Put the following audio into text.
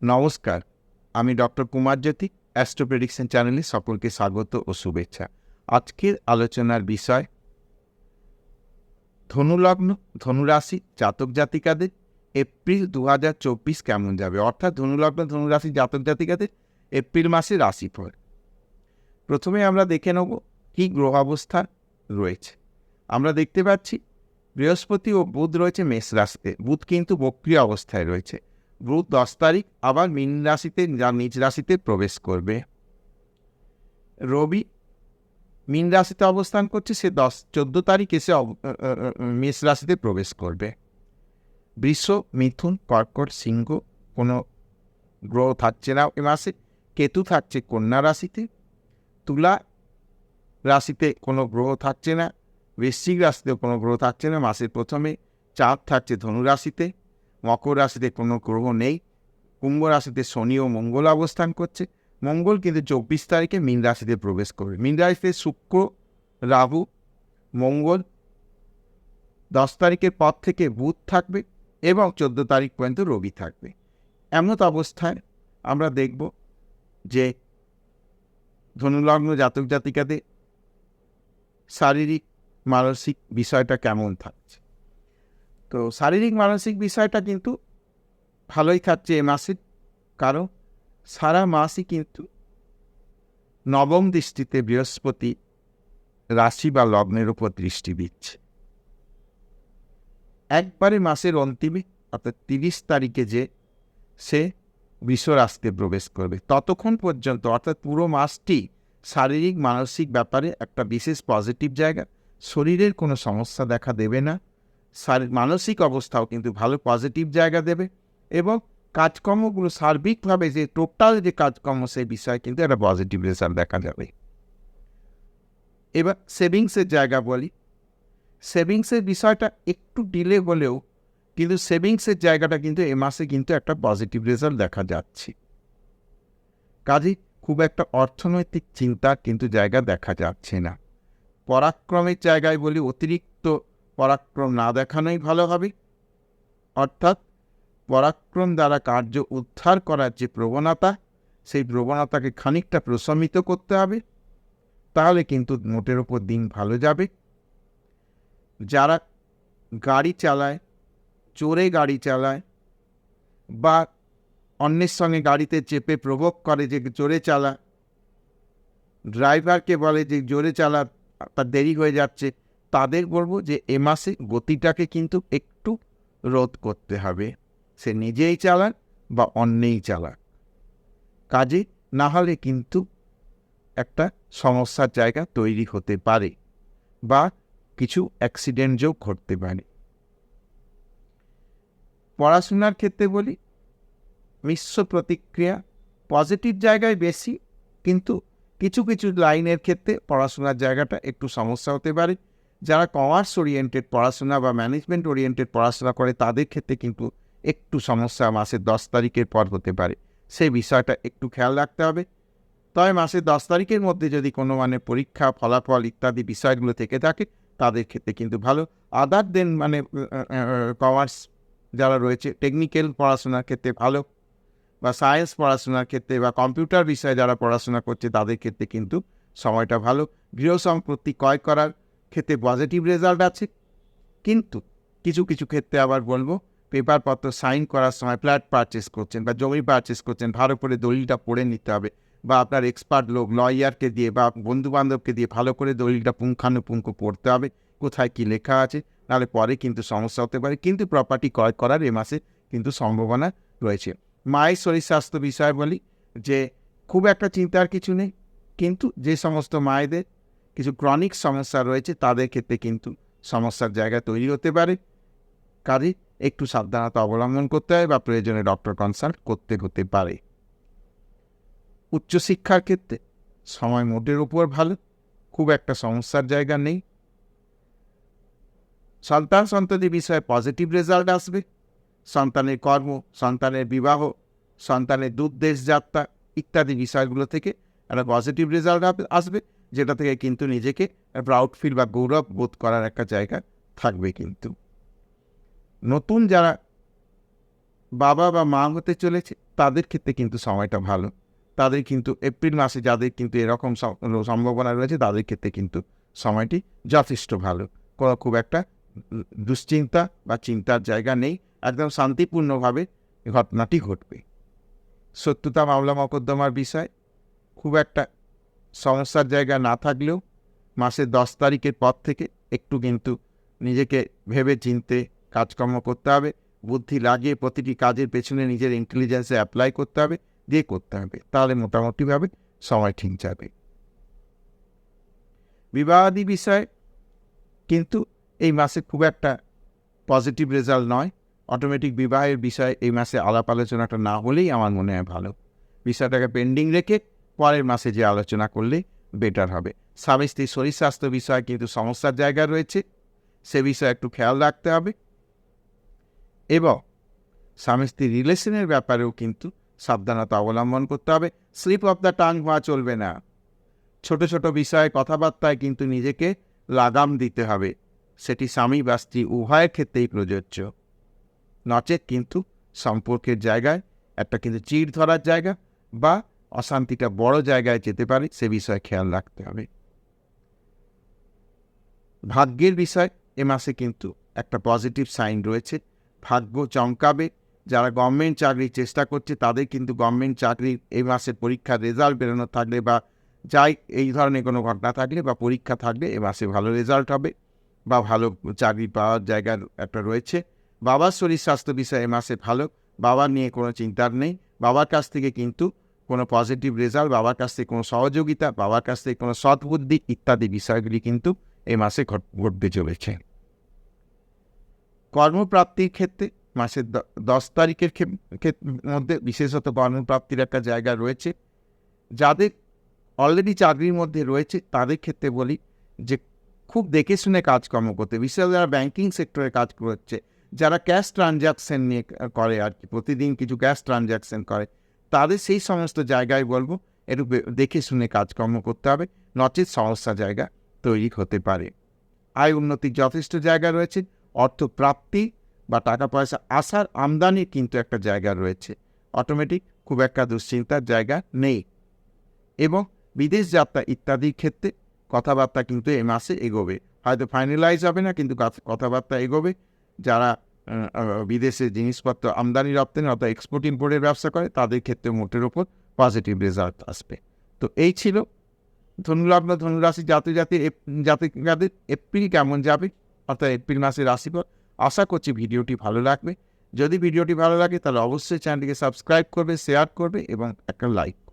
নমস্কার, আমি ডক্টর কুমার জ্যোতি। Astro prediction চ্যানেলে সকলকে স্বাগত ও শুভেচ্ছা। আজকের আলোচনার বিষয় ধনুলগ্ন, ধনুরাশি জাতক জাতিকাদের এপ্রিল 2024 কেমন যাবে, অর্থাৎ ধনুলগ্ন ধনুরাশি জাতক জাতিকাদের এপ্রিল মাসে রাশিফল। প্রথমে আমরা দেখে নেব কী গ্রহ অবস্থা রয়েছে। আমরা দেখতে পাচ্ছি বৃহস্পতি ও বুধ রয়েছে মেষ রাশিতে। বুধ কিন্তু বক্রী অবস্থায় রয়েছে। বুধ 10 তারিখ আবার মীন রাশিতে, যা নিজ রাশিতে প্রবেশ করবে। রবি মীন রাশিতে অবস্থান করছে, সে 14 তারিখ এসে মেষ রাশিতে প্রবেশ করবে। বৃষ, মিথুন, কর্কট, সিংহ কোনো গ্রহ থাকছে না এ মাসে। কেতু থাকছে কন্যা রাশিতে। তুলা রাশিতে কোনো গ্রহ থাকছে না। বৃশ্চিক রাশিতেও কোনো গ্রহ থাকছে না মাসের প্রথমে। চাঁদ থাকছে ধনু রাশিতে। মকর রাশিতে কোনো গ্রহ নেই। কুম্ভ রাশিতে শনি ও মঙ্গল অবস্থান করছে। মঙ্গল কিন্তু 24 তারিখে মীন রাশিতে প্রবেশ করবে। মীন রাশিতে শুক্র, রাহু, মঙ্গল, 10 তারিখের পর থেকে বুধ থাকবে এবং 14 তারিখ পর্যন্ত রবি থাকবে। এমন অবস্থায় আমরা দেখব যে ধনুলগ্ন জাতক জাতিকাদের শারীরিক মানসিক বিষয়টা কেমন থাকছে। তো শারীরিক মানসিক বিষয়টা কিন্তু ভালোই থাকছে এ মাসে, কারণ সারা মাসই কিন্তু নবম দৃষ্টিতে বৃহস্পতি রাশি বা লগ্নের উপর দৃষ্টি দিচ্ছে। একবারে মাসের অন্তিমে অর্থাৎ 30 তারিখে যে সে বৃষ রাশিতে প্রবেশ করবে, ততক্ষণ পর্যন্ত অর্থাৎ পুরো মাসটি শারীরিক মানসিক ব্যাপারে একটা বিশেষ পজিটিভ জায়গা। শরীরের কোনো সমস্যা দেখা দেবে না, মানসিক অবস্থাও কিন্তু ভালো পজিটিভ জায়গা দেবে এবং কাজকর্মগুলো সার্বিকভাবে যে টোটাল যে কাজকর্ম সেই বিষয়ে কিন্তু একটা পজিটিভ রেজাল্ট দেখা যাবে। এবার সেভিংসের জায়গা বলি। সেভিংসের বিষয়টা একটু ডিলে হলেও কিন্তু সেভিংসের জায়গাটা কিন্তু এ মাসে কিন্তু একটা পজিটিভ রেজাল্ট দেখা যাচ্ছে। কাজেই খুব একটা অর্থনৈতিক চিন্তা কিন্তু জায়গা দেখা যাচ্ছে না। পরাক্রমের জায়গায় বলি, অতিরিক্ত পরাক্রম না দেখানোই ভালো হবে। অর্থাৎ পরাক্রম দ্বারা কার্য উদ্ধার করার যে প্রবণতা, সেই প্রবণতাকে খানিকটা প্রশমিত করতে হবে, তাহলে কিন্তু নোটের ওপর দিন ভালো যাবে। যারা গাড়ি চালায়, চোরে গাড়ি চালায় বা অন্যের সঙ্গে গাড়িতে চেপে প্রভোগ করে যে জোরে চালা, ড্রাইভারকে বলে যে জোরে চালা, তার দেরি হয়ে যাচ্ছে, তাদের বলবো যে এ মাসে গতিটাকে কিন্তু একটু রোধ করতে হবে। সে নিজেই চালান বা অন্যেই চালান, কাজে না হলে কিন্তু একটা সমস্যার জায়গা তৈরি হতে পারে বা কিছু অ্যাক্সিডেন্টও ঘটতে পারে। পড়াশোনার ক্ষেত্রে বলি, মিশ্র প্রতিক্রিয়া, পজিটিভ জায়গায় বেশি, কিন্তু কিছু কিছু লাইনের ক্ষেত্রে পড়াশোনার জায়গাটা একটু সমস্যা হতে পারে। যারা কমার্স ওরিয়েন্টেড পড়াশোনা বা ম্যানেজমেন্ট ওরিয়েন্টেড পড়াশোনা করে তাদের ক্ষেত্রে কিন্তু একটু সমস্যা মাসের 10 তারিখের পর হতে পারে, সেই বিষয়টা একটু খেয়াল রাখতে হবে। তবে মাসের 10 তারিখের মধ্যে যদি কোনো পরীক্ষা ফলাফল ইত্যাদি বিষয়গুলো থেকে থাকে তাদের ক্ষেত্রে কিন্তু ভালো। আদার দেন কমার্স যারা রয়েছে, টেকনিক্যাল পড়াশোনার ক্ষেত্রে ভালো, বা সায়েন্স পড়াশোনার ক্ষেত্রে বা কম্পিউটার বিষয়ে যারা পড়াশোনা করছে তাদের ক্ষেত্রে কিন্তু সময়টা ভালো। গৃহ সম্পত্তি ক্রয় করার ক্ষেত্রে পজিটিভ রেজাল্ট আছে, কিন্তু কিছু কিছু ক্ষেত্রে আবার বলবো, পেপারপত্র সাইন করার সময় ফ্ল্যাট পারচেস করছেন বা জমি পারচেস করছেন, ভালো করে দলিলটা পড়ে নিতে হবে, বা আপনার এক্সপার্ট লোক লয়ারকে দিয়ে বা বন্ধুবান্ধবকে দিয়ে ভালো করে দলিলটা পুঙ্খানুপুঙ্খ পড়তে হবে, কোথায় কী লেখা আছে, নাহলে পরে কিন্তু সমস্যা হতে পারে। কিন্তু প্রপার্টি ক্রয় করার এ মাসে কিন্তু সম্ভাবনা রয়েছে। মায়ের শরীর স্বাস্থ্য বিষয় বলি যে খুব একটা চিন্তার কিছু নেই, কিন্তু যে সমস্ত মায়েদের কিছু ক্রনিক সমস্যা রয়েছে তাদের ক্ষেত্রে কিন্তু সমস্যার জায়গা তৈরি হতে পারে। কাজে একটু সাবধানতা অবলম্বন করতে হয় বা প্রয়োজনে ডক্টর কনসাল্ট করতে হতে পারে। উচ্চশিক্ষার ক্ষেত্রে সময় মোটের উপর ভালো, খুব একটা সমস্যার জায়গা নেই। সন্তান সন্ততি বিষয়ে পজিটিভ রেজাল্ট আসবে। সন্তানের কর্ম, সন্তানের বিবাহ, সন্তানের দূর দেশ যাত্রা ইত্যাদি বিষয়গুলো থেকে একটা পজিটিভ রেজাল্ট আসবে, যেটা থেকে কিন্তু নিজেকে প্রাউড ফিল বা গৌরব বোধ করার একটা জায়গা থাকবে। কিন্তু নতুন যারা বাবা বা মা হতে চলেছে তাদের ক্ষেত্রে কিন্তু সময়টা ভালো। তাদের কিন্তু এপ্রিল মাসে যাদের কিন্তু এরকম সম্ভাবনা রয়েছে তাদের ক্ষেত্রে কিন্তু সময়টি যথেষ্ট ভালো। খুব একটা দুশ্চিন্তা বা চিন্তার জায়গা নেই। একদম শান্তিপূর্ণভাবে ঘটনাটি ঘটবে। শত্রুতা মামলা মকদ্দমার বিষয় খুব একটা সমস্যার জায়গা না থাকলেও মাসের 10 তারিখের পর থেকে একটু কিন্তু নিজেকে ভেবে চিন্তে কাজকর্ম করতে হবে। বুদ্ধি লাগিয়ে প্রতিটি কাজের পেছনে নিজের ইন্টেলিজেন্সে অ্যাপ্লাই করতে হবে, দিয়ে করতে হবে। তাহলে মোটামুটিভাবে সময় ঠিক যাবে। বিবাহাদি বিষয় কিন্তু এই মাসে খুব একটা পজিটিভ রেজাল্ট নয়। অটোমেটিক বিবাহের বিষয়ে এই মাসে আলাপ আলোচনাটা না হলেই আমার মনে হয় ভালো। বিষয়টাকে পেন্ডিং রেখে পরের মাসে যে আলোচনা করলে বেটার হবে। স্বামী স্ত্রীর শরীর স্বাস্থ্য বিষয়ে কিন্তু সমস্যার জায়গা রয়েছে, সে বিষয়ে একটু খেয়াল রাখতে হবে। এবং স্বামী স্ত্রীর রিলেশনের ব্যাপারেও কিন্তু সাবধানতা অবলম্বন করতে হবে। স্লিপ অফ দ্য টাং হওয়া চলবে না। ছোট ছোট বিষয়ে কথাবার্তায় কিন্তু নিজেকে লাগাম দিতে হবে। সেটি স্বামী বা স্ত্রী উভয়ের ক্ষেত্রেই প্রযোজ্য। নচেত কিন্তু সম্পর্কের জায়গায় একটা কিন্তু চিড় ধরার জায়গা বা অশান্তিটা বড় জায়গায় যেতে পারে, সে বিষয়ে খেয়াল রাখতে হবে। ভাগ্যের বিষয় এ মাসে কিন্তু একটা পজিটিভ সাইন রয়েছে। ভাগ্য চমকাবে। যারা গভর্নমেন্ট চাকরির চেষ্টা করছে তাদের কিন্তু গভর্নমেন্ট চাকরির এই মাসের পরীক্ষার রেজাল্ট বেরোনো থাকলে বা যাই এই ধরনের কোনো ঘটনা থাকলে বা পরীক্ষা থাকলে এ মাসে ভালো রেজাল্ট হবে বা ভালো চাকরি পাওয়ার জায়গা একটা রয়েছে। বাবার শরীর স্বাস্থ্য বিষয়ে এ মাসে ভালো। বাবার নিয়ে কোনো চিন্তার নেই। বাবার কাছ থেকে কিন্তু কোনো পজিটিভ রেজাল্ট, বাবার কাছ থেকে কোনো সহযোগিতা, বাবার কাছ থেকে কোনো সদ্বুদ্ধি ইত্যাদি বিষয়গুলি কিন্তু এই মাসে ঘটতে চলেছে। কর্মপ্রাপ্তির ক্ষেত্রে মাসের 10 তারিখের মধ্যে বিশেষত কর্মপ্রাপ্তির একটা জায়গা রয়েছে। যাদের অলরেডি চাকরির মধ্যে রয়েছে তাদের ক্ষেত্রে বলি যে খুব দেখে শুনে কাজকর্ম করতে, বিশেষ যারা ব্যাংকিং সেক্টরে কাজ করছে, যারা ক্যাশ ট্রানজ্যাকশন নিয়ে করে আর কি, প্রতিদিন কিছু ক্যাশ ট্রানজ্যাকশন করে, তাদের সেই সমস্ত জায়গায় বলবো একটু দেখে শুনে কাজকর্ম করতে হবে, নচেত সমস্যা জায়গা তৈরি হতে পারে। আয় উন্নতির যথেষ্ট জায়গা রয়েছে। অর্থ প্রাপ্তি বা টাকা পয়সা আসার আমদানির কিন্তু একটা জায়গা রয়েছে। অটোমেটিক খুব একটা দুশ্চিন্তার জায়গা নেই। এবং বিদেশ যাত্রা ইত্যাদির ক্ষেত্রে কথাবার্তা কিন্তু এ মাসে এগোবে। হয়তো ফাইনালাইজ হবে না, কিন্তু কথাবার্তা এগোবে। যারা বিদেশে জিনিসপত্র আমদানি রপ্তানি অর্থাৎ এক্সপোর্ট ইম্পোর্টের ব্যবসা করে তাদের ক্ষেত্রে মোটের ওপর পজিটিভ রেজাল্ট আসবে। তো এই ছিল ধনুলগ্ন ধনুরাশি জাতক-জাতিকাদের এপ্রিল কেমন যাবে, অর্থাৎ এপ্রিল মাসের রাশিফল। আশা করছি ভিডিওটি ভালো লাগবে। যদি ভিডিওটি ভালো লাগে তাহলে অবশ্যই চ্যানেলটিকে সাবস্ক্রাইব করবে, শেয়ার করবে এবং একটা লাইক করবে।